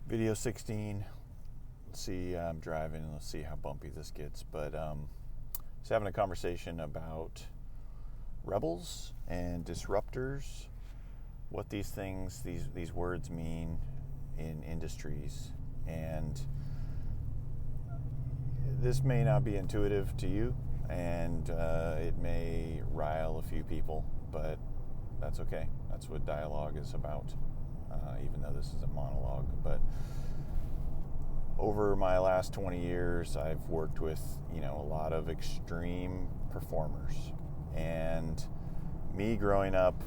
Video 16. Let's see, I'm driving and let's see how bumpy this gets. But just having a conversation about rebels and disruptors, what these things, these words mean in industries. And this may not be intuitive to you, and it may rile a few people, but that's okay. That's what dialogue is about, even though this is a monologue. But over my last 20 years, I've worked with, a lot of extreme performers. And me growing up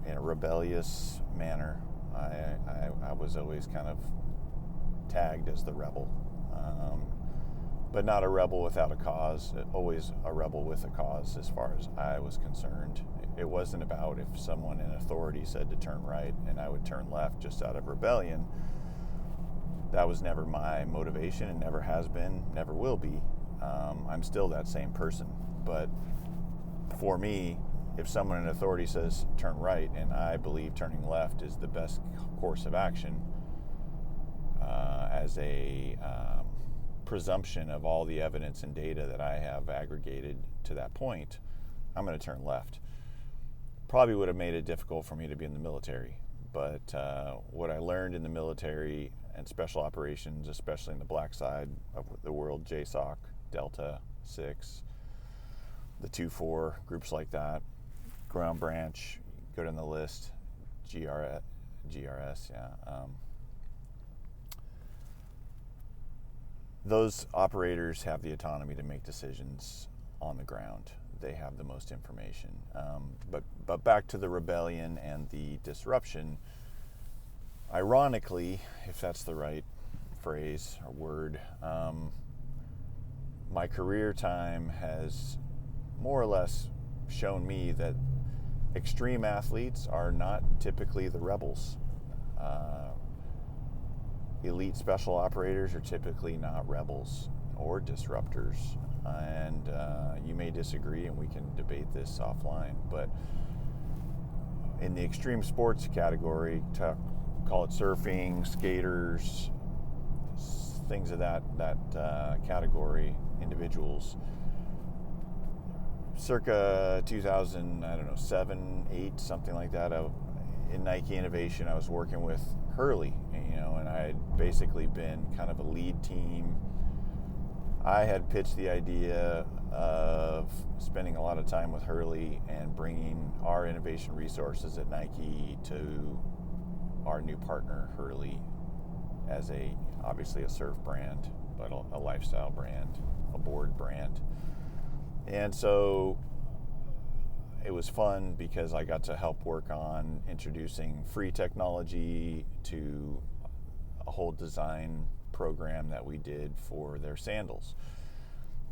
in a rebellious manner, I was always kind of tagged as the rebel. But not a rebel without a cause, always a rebel with a cause as far as I was concerned. It wasn't about if someone in authority said to turn right and I would turn left just out of rebellion. That was never my motivation and never has been, never will be. I'm still that same person. But for me, if someone in authority says turn right and I believe turning left is the best course of action, as a presumption of all the evidence and data that I have aggregated to that point, I'm going to turn left. Probably would have made it difficult for me to be in the military, but what I learned in the military and special operations, especially in the black side of the world, JSOC, Delta, 6, the 2-4, groups like that, ground branch, go down the list, GRS, those operators have the autonomy to make decisions on the ground. They have the most information. But back to the rebellion and the disruption, ironically, if that's the right phrase or word, my career time has more or less shown me that extreme athletes are not typically the rebels. Elite special operators are typically not rebels or disruptors. And you may disagree, and we can debate this offline, but in the extreme sports category, call it surfing, skaters, things of that category, individuals, circa 2007, 8, something like that, in Nike Innovation, I was working with Hurley, and I had basically been kind of a lead team. I had pitched the idea of spending a lot of time with Hurley and bringing our innovation resources at Nike to our new partner, Hurley, as obviously a surf brand, but a lifestyle brand, a board brand. And so it was fun because I got to help work on introducing free technology to a whole design program that we did for their sandals.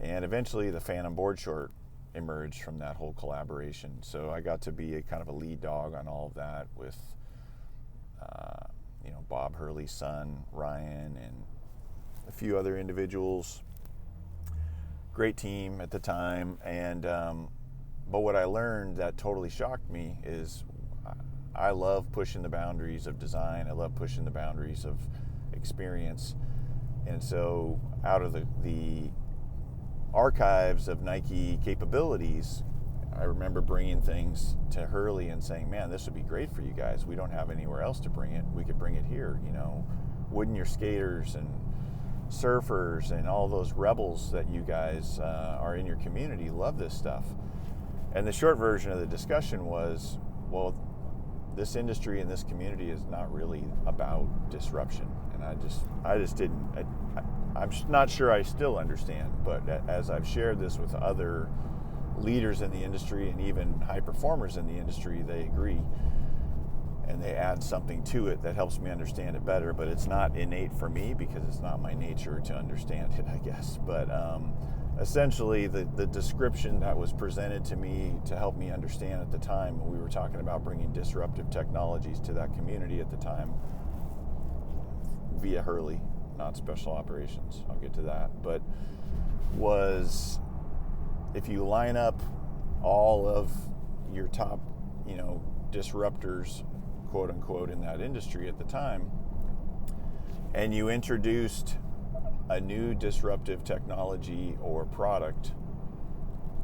And eventually the Phantom board short emerged from that whole collaboration. So I got to be a kind of a lead dog on all of that with Bob Hurley's son, Ryan, and a few other individuals. Great team at the time. And but what I learned that totally shocked me is I love pushing the boundaries of design. I love pushing the boundaries of experience. And so out of the archives of Nike capabilities, I remember bringing things to Hurley and saying, man, this would be great for you guys. We don't have anywhere else to bring it. We could bring it here, Wouldn't your skaters and surfers and all those rebels that you guys are in your community love this stuff? And the short version of the discussion was, well, this industry and this community is not really about disruption. And I just didn't, I'm not sure I still understand, but as I've shared this with other leaders in the industry and even high performers in the industry, they agree. And they add something to it that helps me understand it better, but it's not innate for me because it's not my nature to understand it, I guess. But essentially, the description that was presented to me to help me understand at the time, we were talking about bringing disruptive technologies to that community at the time via Hurley, not special operations. I'll get to that. But was, if you line up all of your top, disruptors, quote unquote, in that industry at the time, and you introduced a new disruptive technology or product,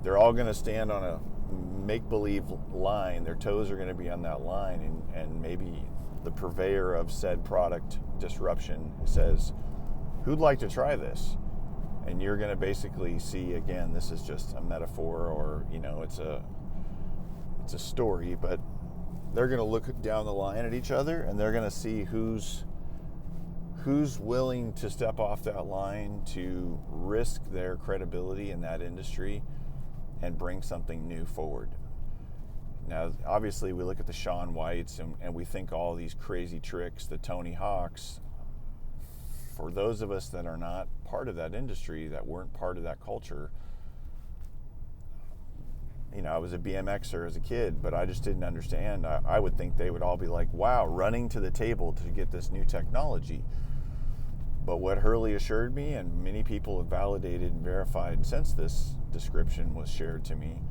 they're all going to stand on a make-believe line. Their toes are going to be on that line, and maybe the purveyor of said product disruption says, who'd like to try this? And you're going to basically see, again, this is just a metaphor, or it's a story, but they're going to look down the line at each other, and they're going to see who's willing to step off that line to risk their credibility in that industry and bring something new forward. Now, obviously, we look at the Shaun Whites and we think all these crazy tricks, the Tony Hawks. For those of us that are not part of that industry, that weren't part of that culture, I was a BMXer as a kid, but I just didn't understand. I would think they would all be like, wow, running to the table to get this new technology. But what Hurley assured me, and many people have validated and verified since this description was shared to me,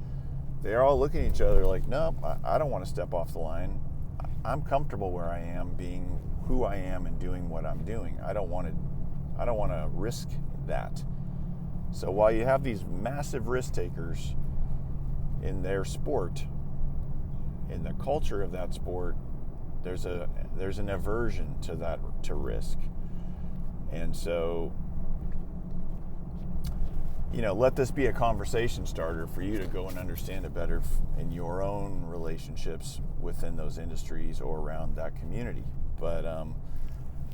they're all looking at each other like, nope, I don't want to step off the line. I'm comfortable where I am, being who I am and doing what I'm doing. I don't want to risk that. So while you have these massive risk takers in their sport, in the culture of that sport, there's an aversion to risk. And so, let this be a conversation starter for you to go and understand it better in your own relationships within those industries or around that community. But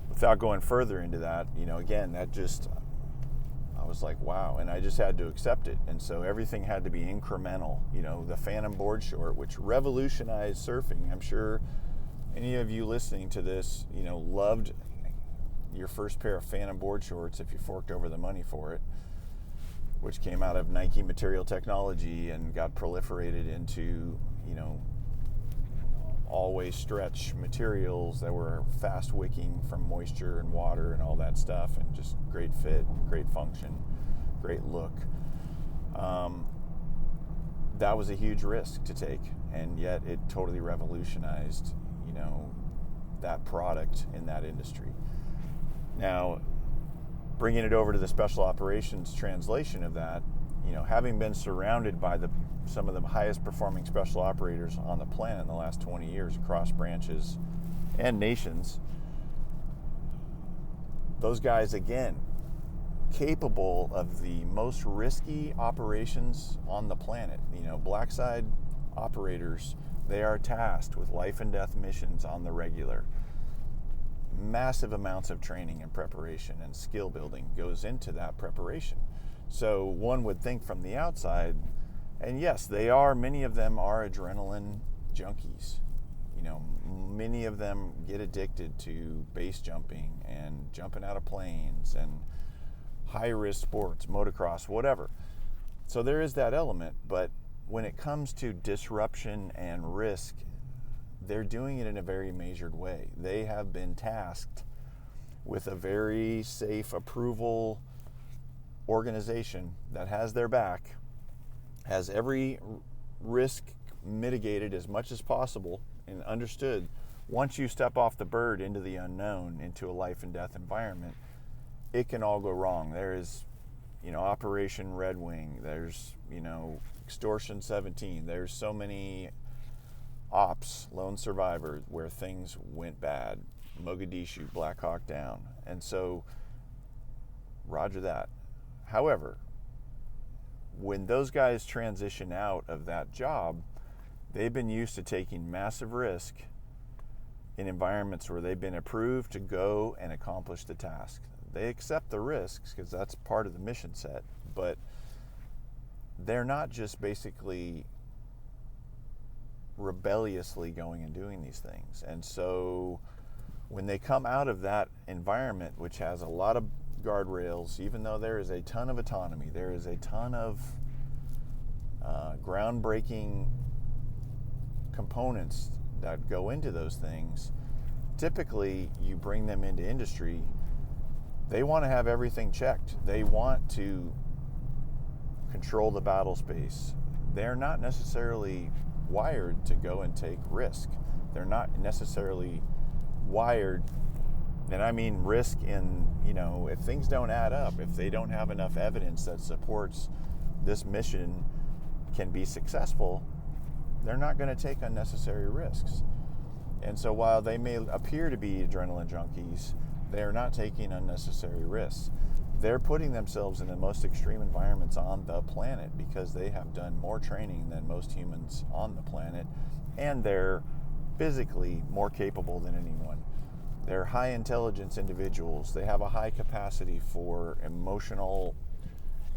without going further into that, again, I was like, wow, and I just had to accept it. And so everything had to be incremental. The Phantom board short, which revolutionized surfing. I'm sure any of you listening to this, loved your first pair of Phantom board shorts if you forked over the money for it, which came out of Nike material technology and got proliferated into, always stretch materials that were fast wicking from moisture and water and all that stuff, and just great fit, great function, great look. That was a huge risk to take, and yet it totally revolutionized, that product in that industry. Now, bringing it over to the special operations translation of that, having been surrounded by some of the highest performing special operators on the planet in the last 20 years across branches and nations, those guys, again, capable of the most risky operations on the planet. Blackside operators, they are tasked with life and death missions on the regular. Massive amounts of training and preparation and skill building goes into that preparation. So one would think from the outside, and yes, many of them are adrenaline junkies. Many of them get addicted to base jumping and jumping out of planes and high-risk sports, motocross, whatever. So there is that element, but when it comes to disruption and risk, they're doing it in a very measured way. They have been tasked with a very safe approval organization that has their back, has every risk mitigated as much as possible, and understood once you step off the bird into the unknown, into a life and death environment, it can all go wrong. There is, Operation Red Wing, there's, Extortion 17, there's so many ops, lone survivor, where things went bad. Mogadishu, Black Hawk Down. And so, roger that. However, when those guys transition out of that job, they've been used to taking massive risk in environments where they've been approved to go and accomplish the task. They accept the risks because that's part of the mission set, but they're not just basically rebelliously going and doing these things. And so when they come out of that environment, which has a lot of guardrails, even though there is a ton of autonomy, there is a ton of groundbreaking components that go into those things, typically you bring them into industry, they want to have everything checked. They want to control the battle space. They're not necessarily wired to go and take risk. They're not necessarily wired And I mean risk in, if things don't add up, if they don't have enough evidence that supports this mission can be successful, they're not going to take unnecessary risks. And so while they may appear to be adrenaline junkies, they're not taking unnecessary risks. They're putting themselves in the most extreme environments on the planet because they have done more training than most humans on the planet, and they're physically more capable than anyone. They're high intelligence individuals. They have a high capacity for emotional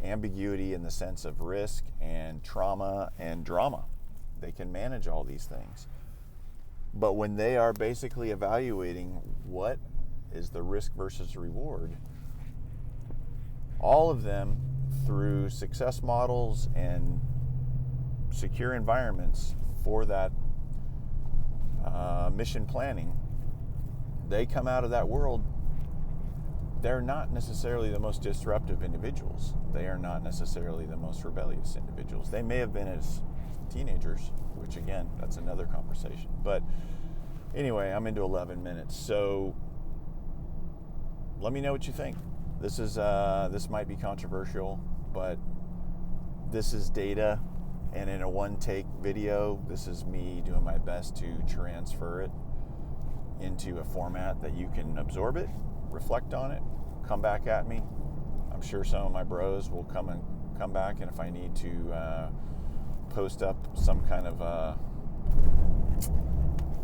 ambiguity in the sense of risk and trauma and drama. They can manage all these things. But when they are basically evaluating what is the risk versus reward, all of them, through success models and secure environments for that mission planning, they come out of that world, they're not necessarily the most disruptive individuals. They are not necessarily the most rebellious individuals. They may have been as teenagers, which again, that's another conversation. But anyway, I'm into 11 minutes. So let me know what you think. This might be controversial, but this is data, and in a one-take video, this is me doing my best to transfer it into a format that you can absorb it, reflect on it, come back at me. I'm sure some of my bros will come back, and if I need to post up some kind of a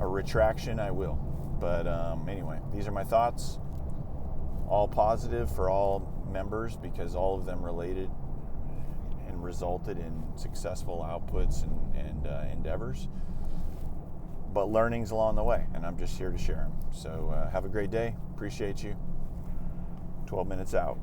retraction, I will. But anyway, these are my thoughts. All positive for all members because all of them related and resulted in successful outputs and endeavors. But learning's along the way, and I'm just here to share them. So have a great day. Appreciate you. 12 minutes out.